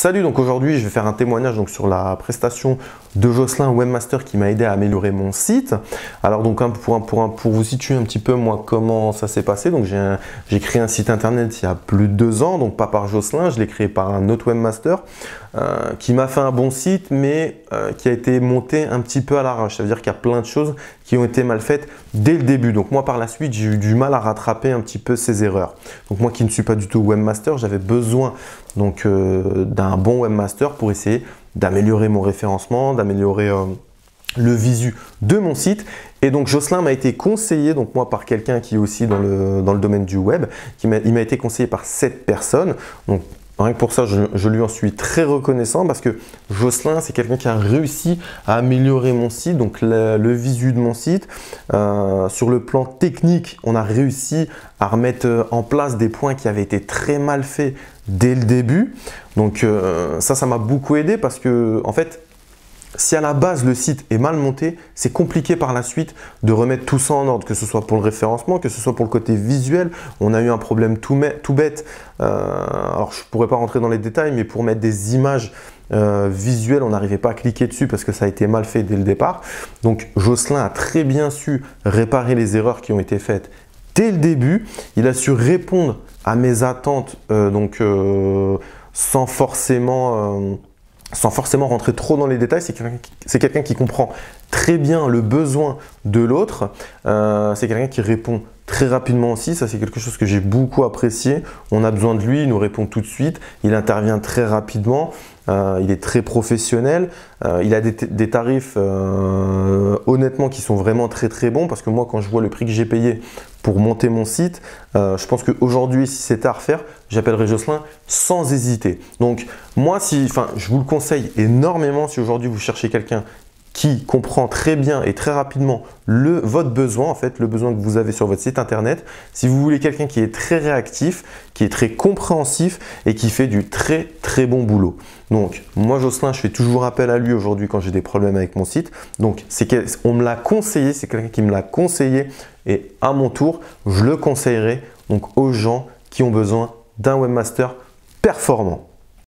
Salut, donc aujourd'hui je vais faire un témoignage sur la prestation de Jocelyn Webmaster qui m'a aidé à améliorer mon site. Alors donc pour vous situer un petit peu moi comment ça s'est passé, donc j'ai créé un site internet il y a plus de 2 ans, donc pas par Jocelyn, je l'ai créé par un autre webmaster qui m'a fait un bon site mais qui a été monté un petit peu à l'arrache. Ça veut dire qu'il y a plein de choses qui ont été mal faites dès le début. Donc moi par la suite j'ai eu du mal à rattraper un petit peu ces erreurs. Donc moi qui ne suis pas du tout webmaster, j'avais besoin donc d'un bon webmaster pour essayer d'améliorer mon référencement, d'améliorer le visu de mon site. Et donc Jocelyn m'a été conseillé, donc moi par quelqu'un qui est aussi dans le domaine du web, il m'a été conseillé par cette personne. Donc rien que pour ça, je lui en suis très reconnaissant parce que Jocelyn, c'est quelqu'un qui a réussi à améliorer mon site, donc le visu de mon site. Sur le plan technique, on a réussi à remettre en place des points qui avaient été très mal faits dès le début. Donc ça m'a beaucoup aidé parce que en fait, si à la base le site est mal monté, c'est compliqué par la suite de remettre tout ça en ordre, que ce soit pour le référencement, que ce soit pour le côté visuel. On a eu un problème tout bête. Alors je ne pourrais pas rentrer dans les détails, mais pour mettre des images visuelles, on n'arrivait pas à cliquer dessus parce que ça a été mal fait dès le départ. Donc Jocelyn a très bien su réparer les erreurs qui ont été faites dès le début. Il a su répondre à mes attentes sans forcément rentrer trop dans les détails. C'est quelqu'un qui comprend très bien le besoin de l'autre. C'est quelqu'un qui répond très rapidement aussi. Ça, c'est quelque chose que j'ai beaucoup apprécié. On a besoin de lui, il nous répond tout de suite. Il intervient très rapidement. Il est très professionnel. Il a des tarifs honnêtement qui sont vraiment très bons parce que moi, quand je vois le prix que j'ai payé pour monter mon site, je pense qu'aujourd'hui, si c'était à refaire, j'appellerais Jocelyn sans hésiter. Donc moi, je vous le conseille énormément si aujourd'hui vous cherchez quelqu'un qui comprend très bien et très rapidement votre besoin, en fait, le besoin que vous avez sur votre site internet. Si vous voulez quelqu'un qui est très réactif, qui est très compréhensif et qui fait du très bon boulot. Donc, moi, Jocelyn, je fais toujours appel à lui aujourd'hui quand j'ai des problèmes avec mon site. Donc, on me l'a conseillé, c'est quelqu'un qui me l'a conseillé et à mon tour, je le conseillerai donc aux gens qui ont besoin d'un webmaster performant.